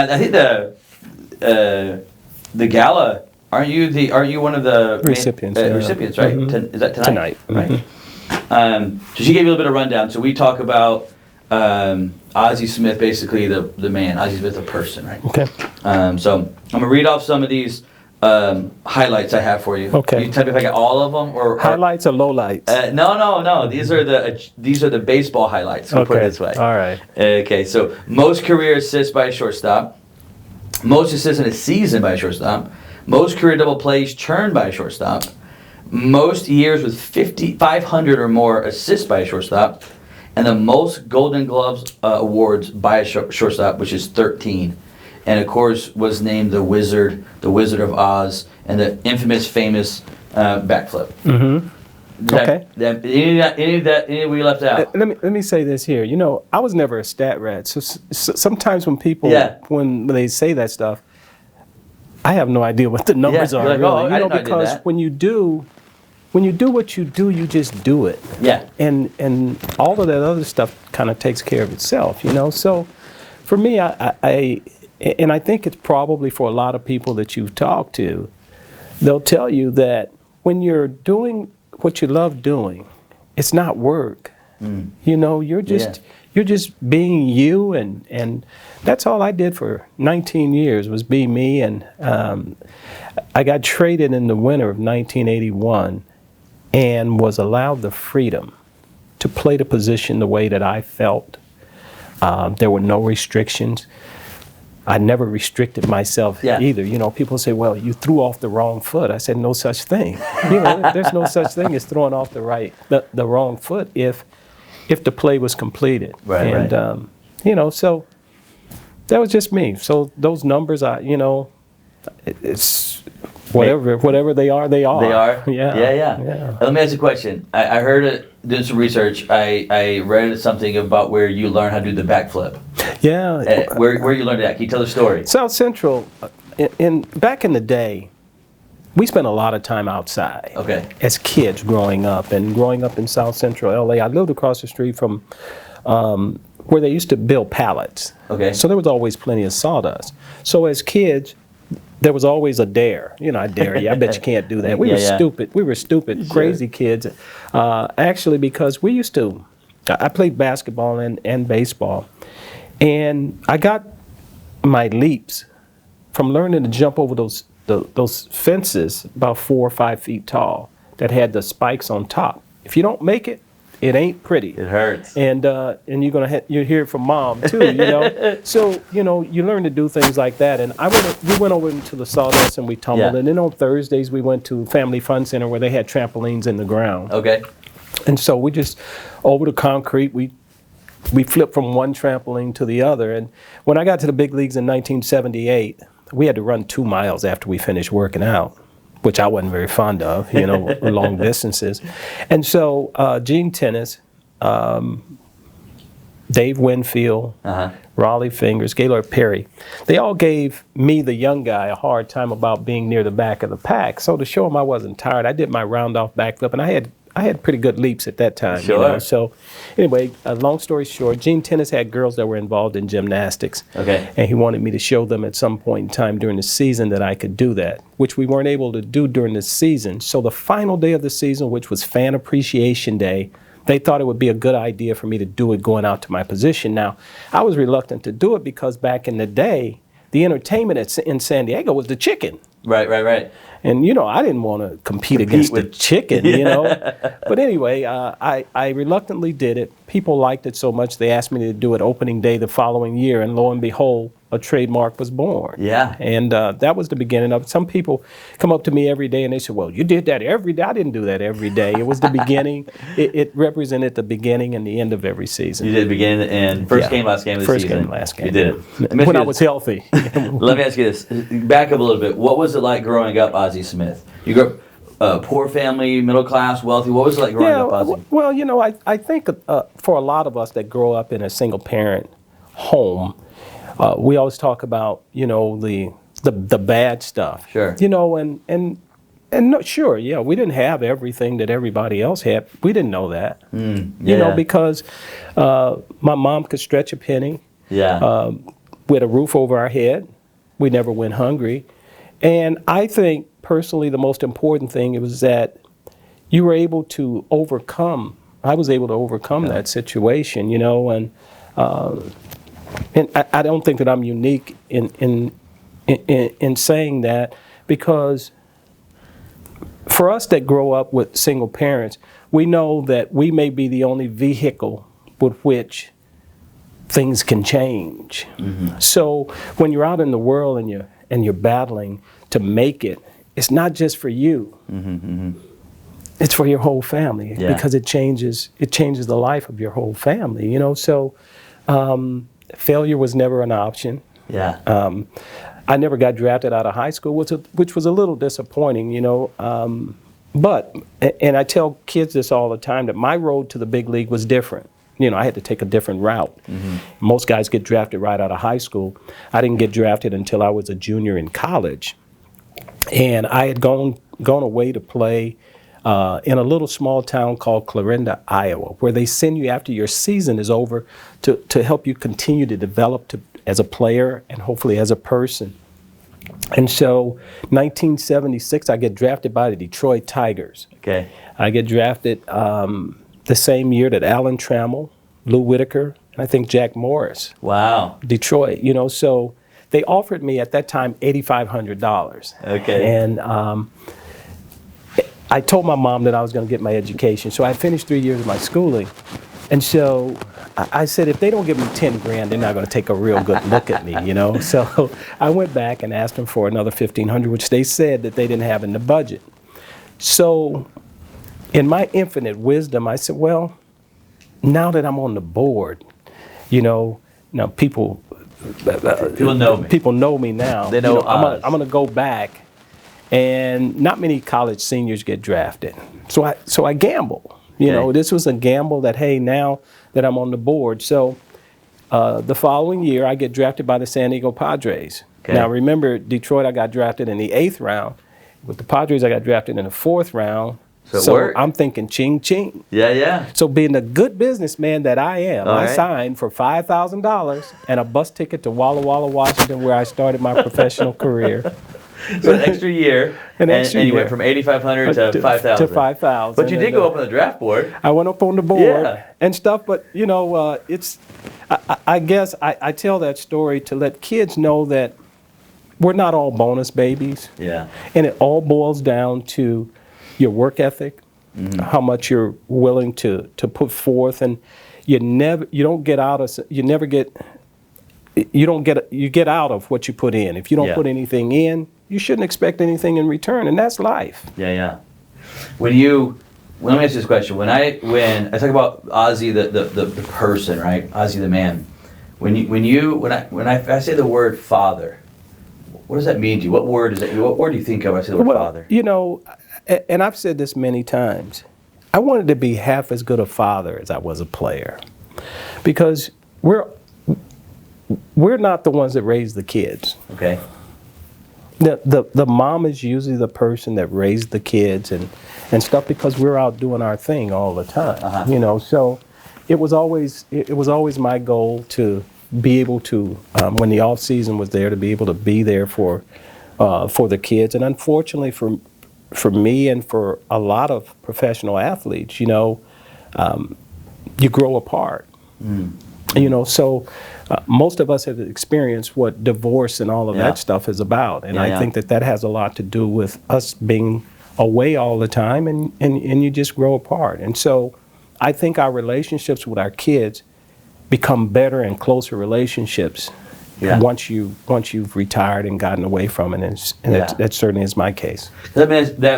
Now I think the gala. Aren't you one of the recipients? Recipients, right? Mm-hmm. Is that tonight? Tonight. Right. So she gave you a little bit of rundown. So we talk about Ozzie Smith, basically the man. Ozzie Smith, the person, right? Okay. So I'm gonna read off some of these highlights I have for you. Okay. You tell me if I got all of them or highlights or lowlights? No. These are the baseball highlights. We'll put it this way. All right. Okay. So most career assists by a shortstop, most assists in a season by a shortstop, most career double plays churned by a shortstop, most years with 500 or more assists by a shortstop, and the most Golden Gloves awards by a shortstop, which is 13. And of course was named the Wizard of Oz, and the infamous, famous backflip. Mm-hmm. Okay. Any we left out? Let me say this here. You know, I was never a stat rat. So sometimes when people when they say that stuff, I have no idea what the numbers are. Like, really. I didn't know I did because that. when you do what you do, you just do it. Yeah. And all of that other stuff kind of takes care of itself. You know. So for me, I think it's probably for a lot of people that you've talked to, they'll tell you that when you're doing what you love doing, it's not work. You know, you're just being you, and that's all I did for 19 years was be me. And I got traded in the winter of 1981 and was allowed the freedom to play the position the way that I felt. There were no restrictions. I never restricted myself either. You know, people say, well, you threw off the wrong foot. I said, no such thing. You know, there's no such thing as throwing off the wrong foot if the play was completed. Right. And, you know, so that was just me. So those numbers, it's whatever they are, they are. They are? Yeah. Let me ask you a question. I heard it, doing some research, I read something about where you learn how to do the backflip. Yeah. Where you learned that? Can you tell the story? South Central, back in the day, we spent a lot of time outside. Okay. As kids growing up in South Central LA. I lived across the street from where they used to build pallets. Okay. So there was always plenty of sawdust. So as kids, there was always a dare. You know, I dare you. I bet you can't do that. We were stupid. We were stupid, crazy kids. Actually, because I played basketball and baseball. And I got my leaps from learning to jump over those fences about 4 or 5 feet tall that had the spikes on top. If you don't make it, it ain't pretty. It hurts. And you hear it from mom too, you know. So, you know, you learn to do things like that. And we went over into the sawdust and we tumbled. And then on Thursdays we went to Family Fun Center where they had trampolines in the ground. Okay. And so we just over the concrete we flipped from one trampoline to the other. And when I got to the big leagues in 1978, we had to run 2 miles after we finished working out, which I wasn't very fond of, you know, long distances. And so Gene Tennis, Dave Winfield, Raleigh Fingers, Gaylord Perry, they all gave me, the young guy, a hard time about being near the back of the pack. So to show them I wasn't tired, I did my round-off backflip, and I had pretty good leaps at that time. Sure. You know? So anyway, long story short, Gene Tennis had girls that were involved in gymnastics. Okay. And he wanted me to show them at some point in time during the season that I could do that, which we weren't able to do during the season. So the final day of the season, which was Fan Appreciation Day, they thought it would be a good idea for me to do it going out to my position. Now, I was reluctant to do it because back in the day, the entertainment in San Diego was the chicken. Right. And, you know, I didn't want to compete against the chicken, you know. But anyway, I reluctantly did it. People liked it so much, they asked me to do it opening day the following year. And lo and behold, a trademark was born. Yeah. And that was the beginning of it. Some people come up to me every day and they say, well, you did that every day. I didn't do that every day. It was the beginning. It represented the beginning and the end of every season. You did the beginning and first game, last game of the season. First game, last game. You did it. When I was healthy. Let me ask you this. Back up a little bit. What was it like growing up, Ozzie Smith? You grew up poor family, middle class, wealthy. What was it like growing up, Ozzie? Well, you know, I think for a lot of us that grow up in a single parent home, we always talk about, you know, the bad stuff. Sure. You know, and no, sure, yeah, we didn't have everything that everybody else had. We didn't know that. You know, because my mom could stretch a penny. Yeah. we had a roof over our head. We never went hungry. And I think, personally, the most important thing was that you were able to overcome, I was able to overcome that situation, you know, and I don't think that I'm unique in saying that, because for us that grow up with single parents, we know that we may be the only vehicle with which things can change. Mm-hmm. So when you're out in the world and you're battling to make it, it's not just for you. Mm-hmm, mm-hmm. It's for your whole family, because it changes the life of your whole family, you know. So failure was never an option. Yeah. I never got drafted out of high school, which was a little disappointing, you know. But I tell kids this all the time, that my road to the big league was different. You know, I had to take a different route. Mm-hmm. Most guys get drafted right out of high school. I didn't get drafted until I was a junior in college. And I had gone away to play in a little small town called Clarinda, Iowa, where they send you after your season is over to help you continue to develop as a player and hopefully as a person. And so 1976, I get drafted by the Detroit Tigers. Okay. I get drafted the same year that Alan Trammell, Lou Whitaker, and I think Jack Morris. Wow. Detroit, you know, so they offered me at that time $8,500. Okay. And I told my mom that I was going to get my education. So I finished 3 years of my schooling. And so I said, if they don't give me 10 grand, they're not going to take a real good look at me, you know. So I went back and asked them for another $1,500, which they said that they didn't have in the budget. So in my infinite wisdom, I said, well, now that I'm on the board, you know, now people know me. People know me now. They know, I'm going to go back, and not many college seniors get drafted. So I gamble. You know, this was a gamble that, hey, now that I'm on the board. So the following year, I get drafted by the San Diego Padres. Okay. Now, remember, Detroit, I got drafted in the 8th round. With the Padres, I got drafted in the 4th round. So I'm thinking ching ching. Yeah, yeah. So being the good businessman that I am, I signed for $5,000 and a bus ticket to Walla Walla, Washington, where I started my professional career. So an extra year, and you went from 8,500 to 5,000. To 5,000. But you did go up on the draft board. I went up on the board and stuff, but you know, I guess I tell that story to let kids know that we're not all bonus babies. Yeah. And it all boils down to your work ethic, how much you're willing to put forth, and you get out of what you put in. If you don't put anything in, you shouldn't expect anything in return, and that's life. Yeah, yeah. Let me ask you this question. When I talk about Ozzie the person, right? Ozzie the man. When I say the word father, what does that mean to you? What word is that? What word do you think of when I say the word father? You know, and I've said this many times, I wanted to be half as good a father as I was a player, because we're not the ones that raise the kids. Okay. The mom is usually the person that raised the kids and stuff, because we're out doing our thing all the time. Uh-huh. You know, so it was always my goal to be able to, when the off season was there, to be able to be there for the kids. And unfortunately for me and for a lot of professional athletes, you know, you grow apart. Mm. You know, so most of us have experienced what divorce and all of that stuff is about. And I think that has a lot to do with us being away all the time, and you just grow apart. And so I think our relationships with our kids become better and closer relationships once you've retired and gotten away from it. And that certainly is my case. That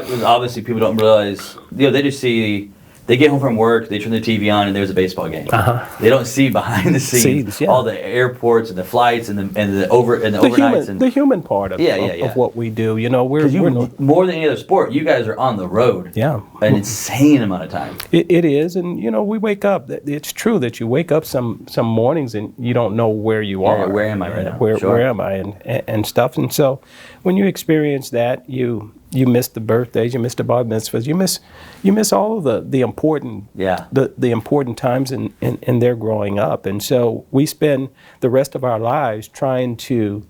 was obviously, people don't realize, you know, they just see, they get home from work, they turn the TV on, and there's a baseball game. Uh-huh. They don't see behind the scenes all the airports and the flights and the overnights. The human part of what we do. You know, we're more than any other sport. You guys are on the road. Yeah, an insane amount of time. It is, and you know, we wake up. It's true that you wake up some mornings and you don't know where you are. Where am I right now? Where am I and stuff. And so, when you experience that, you you miss the birthdays, you miss the bar mitzvahs, you miss all of the important the important times in their growing up. And so we spend the rest of our lives trying to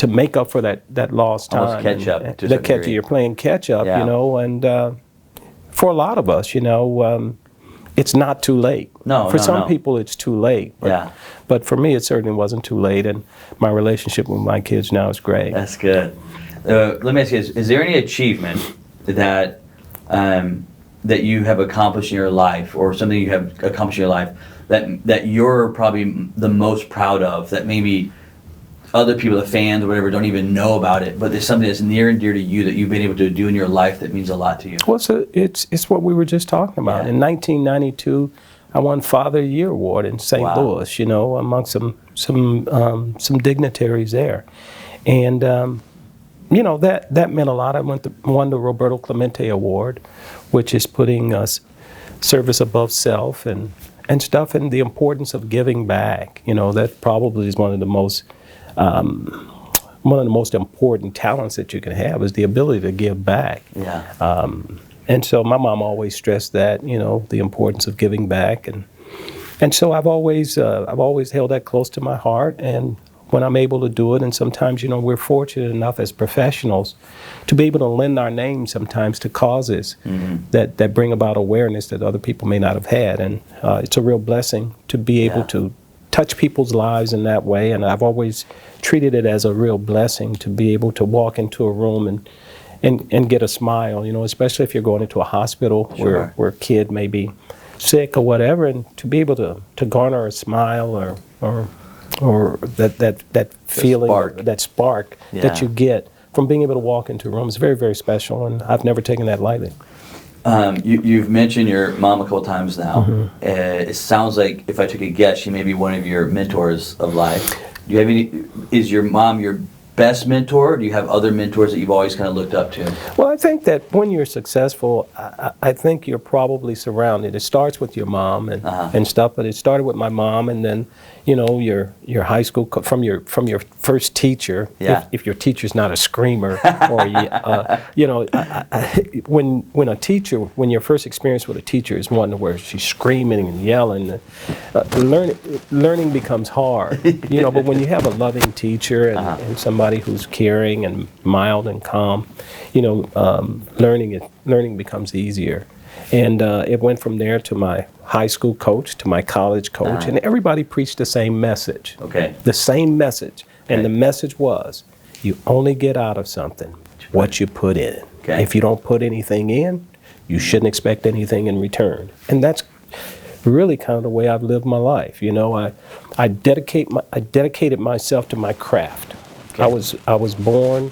make up for that lost time. Almost catch up to the catch, you're playing catch up, you know, and for a lot of us, you know, it's not too late. For some people, it's too late. But for me, it certainly wasn't too late, and my relationship with my kids now is great. That's good. Let me ask you: is there any achievement that that you have accomplished in your life, or something you have accomplished in your life that you're probably the most proud of? That maybe other people, the fans or whatever, don't even know about it, but there's something that's near and dear to you that you've been able to do in your life that means a lot to you. Well, it's what we were just talking about. In 1992, I won Father of the Year award in St. Louis. You know, among some dignitaries there, and you know that meant a lot. I won the Roberto Clemente Award, which is putting service above self and stuff, and the importance of giving back. You know, that probably is one of the most important talents that you can have is the ability to give back. And so my mom always stressed that, you know, the importance of giving back, and so I've always held that close to my heart. And when I'm able to do it, and sometimes, you know, we're fortunate enough as professionals to be able to lend our name sometimes to causes that bring about awareness that other people may not have had, and it's a real blessing to be able to touch people's lives in that way. And I've always treated it as a real blessing to be able to walk into a room and get a smile, you know, especially if you're going into a hospital where a kid may be sick or whatever, and to be able to garner a smile or that feeling, that spark that you get from being able to walk into a room is very, very special, and I've never taken that lightly. You've mentioned your mom a couple times now. It sounds like, if I took a guess, she may be one of your mentors of life. Do you have any? Is your mom your best mentor? Or do you have other mentors that you've always kind of looked up to? Well, I think that when you're successful, I think you're probably surrounded. It starts with your mom and stuff, but it started with my mom, and then, you know, your high school from your first teacher. If your teacher's not a screamer, or you know, when your first experience with a teacher is one where she's screaming and yelling, learning becomes hard. You know, but when you have a loving teacher and somebody who's caring and mild and calm, you know, learning becomes easier. And it went from there to my high school coach, to my college coach, and everybody preached the same message. The same message. And the message was, you only get out of something what you put in. If you don't put anything in, you shouldn't expect anything in return. And that's really kind of the way I've lived my life. You know, I dedicated myself to my craft. I was born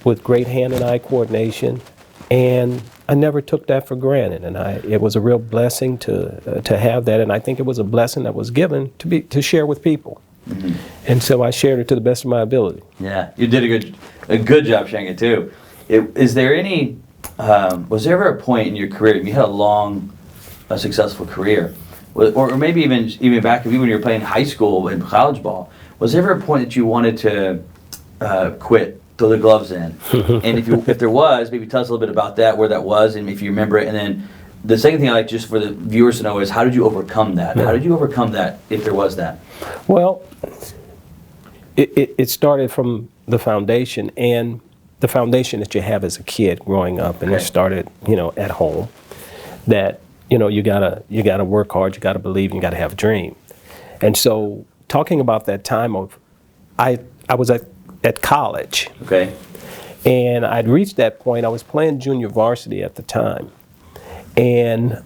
with great hand and eye coordination, and I never took that for granted. And it was a real blessing to have that, and I think it was a blessing that was given to share with people. And so I shared it to the best of my ability. Yeah, you did a good job sharing it too. Is there any? Was there ever a point in your career, you had a successful career, or maybe even back when you were playing high school and college ball, was there ever a point that you wanted to quit, throw the gloves in? And if there was, maybe tell us a little bit about that, where that was, and if you remember it. And then the second thing I'd like just for the viewers to know is, how did you overcome that? How did you overcome that, if there was that? Well, it started from the foundation, and the foundation that you have as a kid growing up, and it started, you know, at home. That, you know, you gotta work hard, you gotta believe, and you gotta have a dream. And so, talking about that time of, I was at college. And I'd reached that point. I was playing junior varsity at the time, and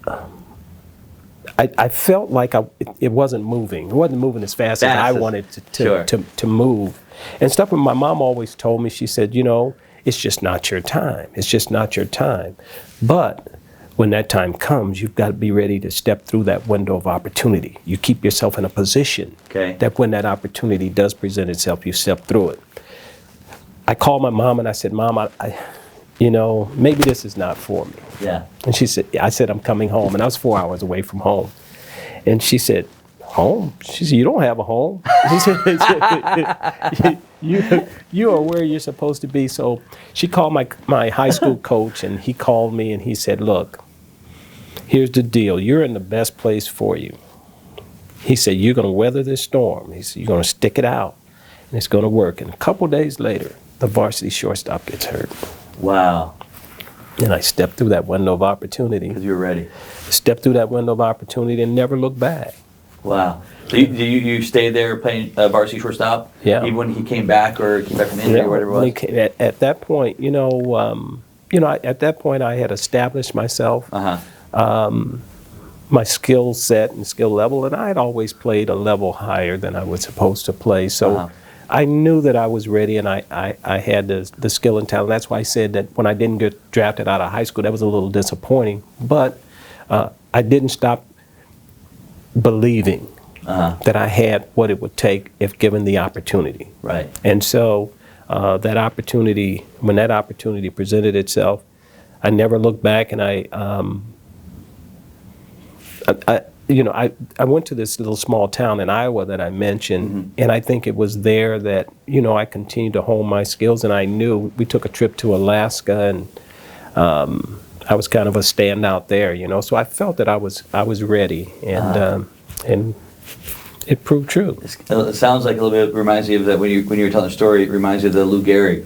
I felt like it wasn't moving. It wasn't moving as fast as I wanted to move. And stuff. And my mom always told me, she said, you know, it's just not your time. It's just not your time. But when that time comes, you've got to be ready to step through that window of opportunity. You keep yourself in a position that when that opportunity does present itself, you step through it. I called my mom and I said, Mom, I you know, maybe this is not for me. And she said, I said, I'm coming home. And I was 4 hours away from home. And she said, home? She said, you don't have a home. you are where you're supposed to be. So she called my high school coach, and he called me and he said, look, here's the deal. You're in the best place for you. He said, you're going to weather this storm. He said, you're going to stick it out, and it's going to work. And a couple days later, the varsity shortstop gets hurt. Wow. And I stepped through that window of opportunity. Because you were ready. Stepped through that window of opportunity and never looked back. Wow. So you stayed there playing varsity shortstop? Yeah. Even when he came back from injury or whatever it was? At that point, at that point I had established myself, my skill set and skill level, and I had always played a level higher than I was supposed to play. So I knew that I was ready, and I had the skill and talent. That's why I said that when I didn't get drafted out of high school, that was a little disappointing. But I didn't stop believing that I had what it would take if given the opportunity. Right. And so when that opportunity presented itself, I never looked back, and I went to this little small town in Iowa that I mentioned, and I think it was there that, I continued to hone my skills, and I knew we took a trip to Alaska, and I was kind of a standout there, so I felt that I was ready, and it proved true. It sounds like a little bit, reminds me of that when you were telling the story, it reminds you of the Lou Gehrig.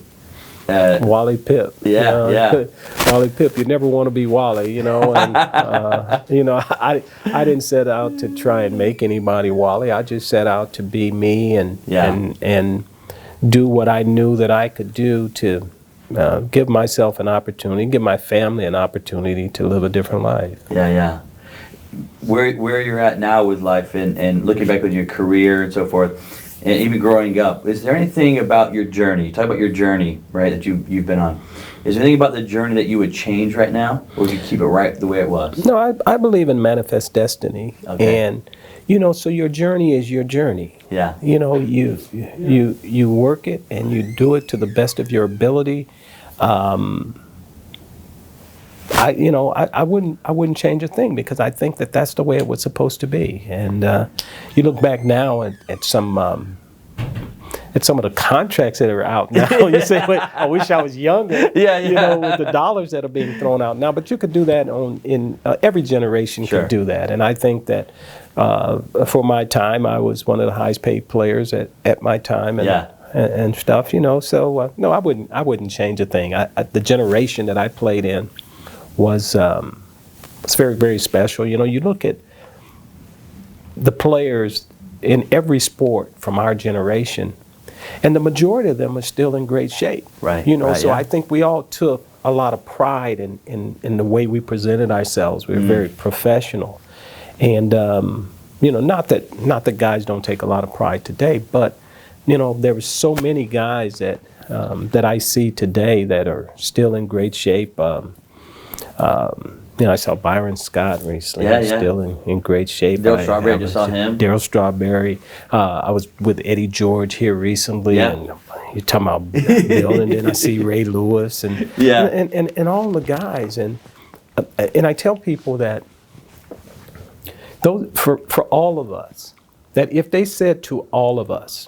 Wally Pipp. Yeah. Wally Pipp. You never want to be Wally, and I didn't set out to try and make anybody Wally. I just set out to be me and do what I knew that I could do to give myself an opportunity, give my family an opportunity to live a different life. Yeah. Where you're at now with life and looking back with your career and so forth, and even growing up, is there anything about your journey, you talk about your journey, right, that you've been on, is there anything about the journey that you would change right now, or would you keep it right the way it was? No, I believe in manifest destiny. Okay. And, so your journey is your journey. Yeah. You work it and you do it to the best of your ability. I wouldn't change a thing, because I think that that's the way it was supposed to be. And you look back now at some of the contracts that are out now. You say, "Wait, I wish I was younger." Yeah. With the dollars that are being thrown out now. But you could do that in every generation. Sure. Could do that. And I think that for my time, I was one of the highest paid players at my time. And stuff. So no, I wouldn't change a thing. The generation that I played in was very, very special. You look at the players in every sport from our generation, and the majority of them are still in great shape. Right. I think we all took a lot of pride in the way we presented ourselves. We were very professional, and not that guys don't take a lot of pride today, but there were so many guys that I see today that are still in great shape. I saw Byron Scott recently. Yeah. He's still in great shape. Darryl Strawberry, I just saw him. Darryl Strawberry. I was with Eddie George here recently, and you're talking about Bill, and then I see Ray Lewis, and all the guys, and I tell people that those for all of us, that if they said to all of us,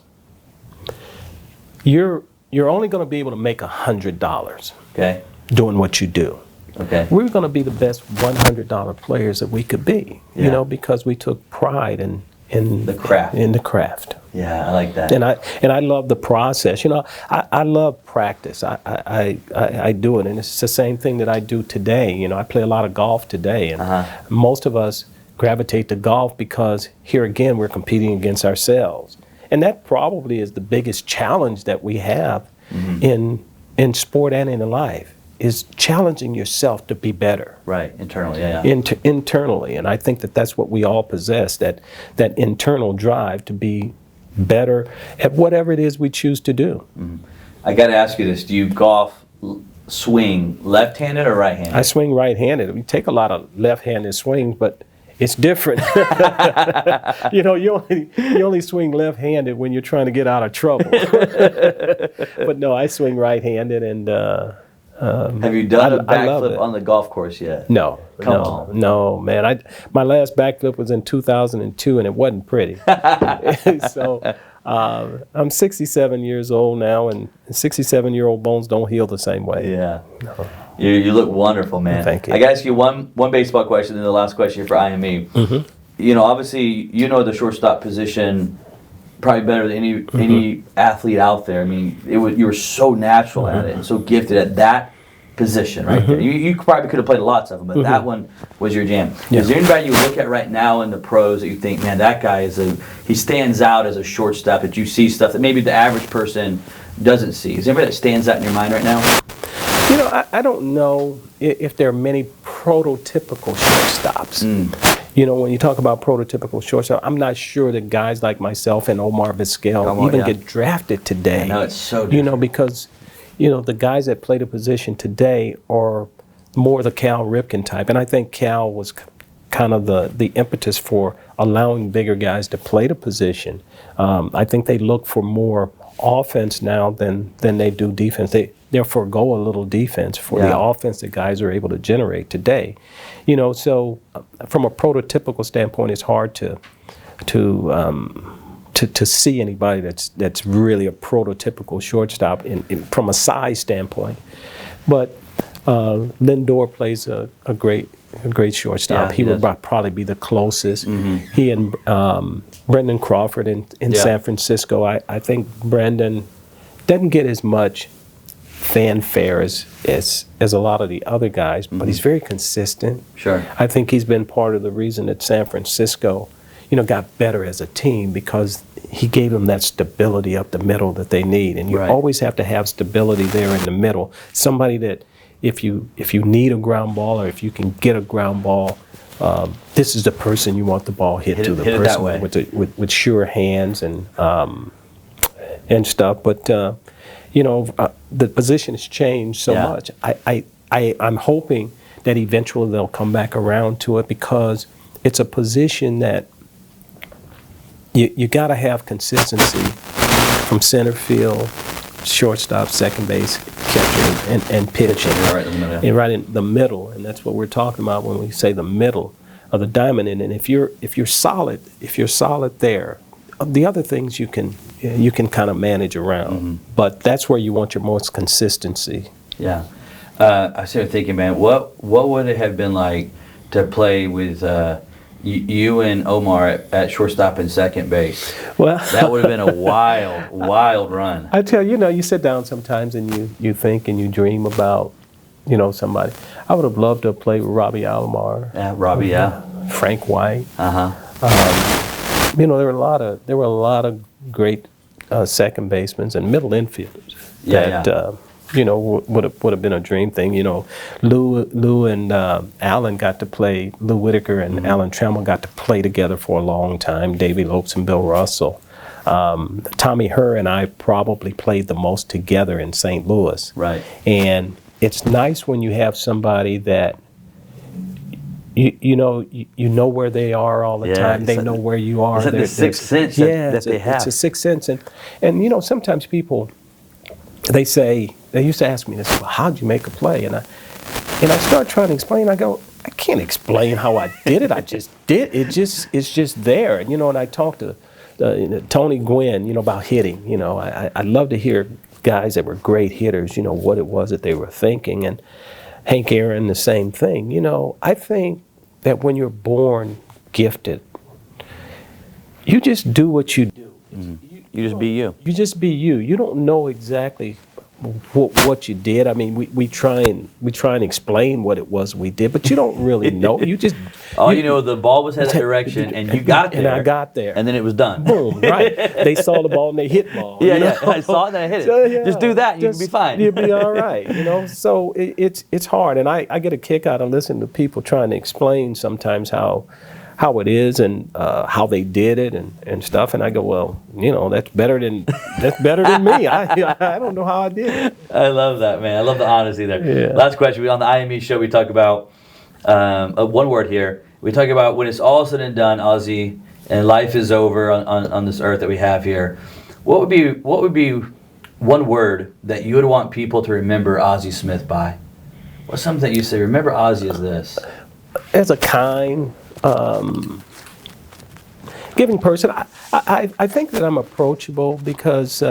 you're only going to be able to make $100, Okay. doing what you do. Okay. We're going to be the best $100 players that we could be, because we took pride in The craft. In the craft. Yeah, I like that. And I love the process. I love practice. I do it, and it's the same thing that I do today. I play a lot of golf today, and most of us gravitate to golf because here again we're competing against ourselves, and that probably is the biggest challenge that we have in sport and in life, is challenging yourself to be better. Right, internally, yeah. Internally, and I think that that's what we all possess, that internal drive to be better at whatever it is we choose to do. I got to ask you this: do you golf swing left-handed or right-handed? I swing right-handed. We take a lot of left-handed swings, but it's different. You only swing left-handed when you're trying to get out of trouble. But no, I swing right-handed, and have you done a backflip on the golf course yet? No. Come on. No, man. My last backflip was in 2002, and it wasn't pretty. So I'm 67 years old now, and 67-year-old bones don't heal the same way. Yeah. You look wonderful, man. Thank you. I got to ask you one baseball question, and the last question for IME. Mm-hmm. You know, obviously, you know the shortstop position probably better than any athlete out there. I mean, you were so natural at it and so gifted at that position right there. You probably could have played lots of them, but that one was your jam. Yeah. Is there anybody you look at right now in the pros that you think, man, that guy he stands out as a shortstop, that you see stuff that maybe the average person doesn't see? Is there anybody that stands out in your mind right now? You know, I don't know if there are many prototypical shortstops. You know, when you talk about prototypical shortstop, I'm not sure that guys like myself and Omar Vizquel get drafted today. No, it's so different. You know, because, you know, the guys that play the position today are more the Cal Ripken type. And I think Cal was kind of the impetus for allowing bigger guys to play the position. I think they look for more offense now than they do defense. They forego a little defense for the offense that guys are able to generate today. You know, so from a prototypical standpoint, it's hard to see anybody that's really a prototypical shortstop from a size standpoint. But Lindor plays a great shortstop. Yeah, he would probably be the closest. He and Brendan Crawford in San Francisco. I think Brendan doesn't get as much fanfare as a lot of the other guys, but he's very consistent. Sure. I think he's been part of the reason that San Francisco, you know, got better as a team, because he gave them that stability up the middle that they need. And you always have to have stability there in the middle. Somebody that if you need a ground ball, or if you can get a ground ball, this is the person you want the ball hit to. The hit person it that way. with sure hands and stuff. But you know, the position has changed so much. I'm hoping that eventually they'll come back around to it, because it's a position that you got to have consistency from center field, shortstop, second base, catcher, and pitching. Right in the middle. And right in the middle, and that's what we're talking about when we say the middle of the diamond. And if you're solid there, the other things you can kind of manage around. But that's where you want your most consistency. Yeah. I started thinking, man, what would it have been like to play with you and Omar at shortstop and second base? Well, that would have been a wild run. I tell you, you sit down sometimes and you think and you dream about, you know, somebody. I would have loved to have played with Robbie Alomar. Yeah, Robbie, Frank White. You know, there were a lot of great second basemen and middle infielders that you know, would have been a dream thing. You know, Lou and Alan got to play. Lou Whitaker and Alan Trammell got to play together for a long time. Davey Lopes and Bill Russell. Tommy Herr and I probably played the most together in St. Louis. Right. And it's nice when you have somebody that you know where they are all the time. They know where you are. It's like the sixth sense that they have. It's a sixth sense. And you know, sometimes people, they used to ask me this, well, how'd you make a play? And I start trying to explain. I go, I can't explain how I did it. I just did. It's just there. And, you know, and I talked to Tony Gwynn, you know, about hitting. You know, I love to hear guys that were great hitters, you know, what it was that they were thinking. And Hank Aaron, the same thing. You know, I think that when you're born gifted, you just do what you do. You just be you. You just be you. You don't know exactly what you did. I mean, we try and explain what it was we did, but you don't really know. You just you know, the ball was headed that direction, and you got there. And I got there, and then it was done. Boom! Right? They saw the ball and they hit ball. Yeah, you know? I saw it and I hit it. So, just do that, and you'll be fine. You'll be all right. You know, so it's hard, and I get a kick out of listening to people trying to explain sometimes how it is and how they did it and stuff, and I go, well, you know, that's better than me. I don't know how I did it. I love that, man. I love the honesty there. Yeah. Last question. On the IME show, we talk about one word here. We talk about when it's all said and done, Ozzie, and life is over on this earth that we have here. What would be one word that you would want people to remember Ozzie Smith by? What's something that you say? Remember Ozzie as this. As a kind. giving person. I think that I'm approachable because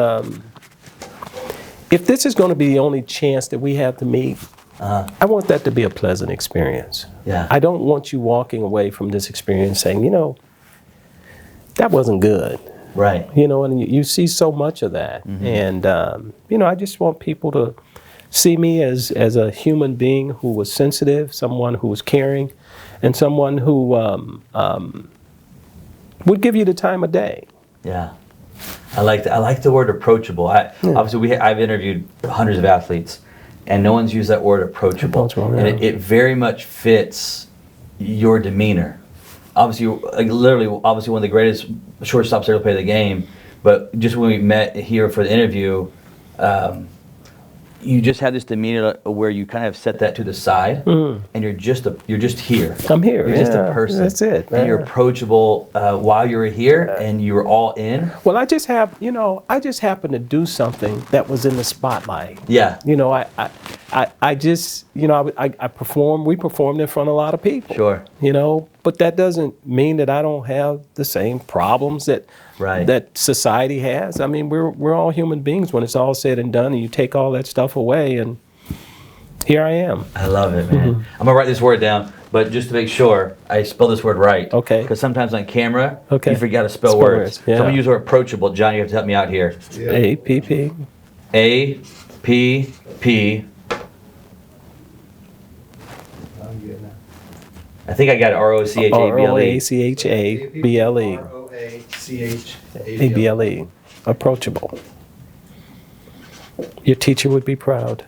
if this is going to be the only chance that we have to meet, I want that to be a pleasant experience. Yeah. I don't want you walking away from this experience saying, that wasn't good. Right. And you see so much of that. And, I just want people to see me as a human being who was sensitive, someone who was caring, and someone who would give you the time of day. Yeah. I like the word approachable. Obviously, I've interviewed hundreds of athletes, and no one's used that word approachable. Yeah. And it very much fits your demeanor. Obviously, literally, one of the greatest shortstops ever play the game. But just when we met here for the interview, you just have this demeanor where you kind of set that to the side, and you're just here. I'm here. You're just a person. That's it. And you're approachable while you're here, and you're all in. Well, I just happened to do something that was in the spotlight. Yeah. I just, I performed. We performed in front of a lot of people. Sure. But that doesn't mean that I don't have the same problems that society has. I mean, we're all human beings when it's all said and done, and you take all that stuff away, and here I am. I love it, man. I'm gonna write this word down, but just to make sure I spell this word right. Okay. Because sometimes on camera, Okay. you forget to spell Spell words. words, yeah. So I'm gonna use the word approachable. John, you have to help me out here. APP. APP. I think I got it. ROCHABLE. ROACHABLE. ABLE. Approachable. Your teacher would be proud.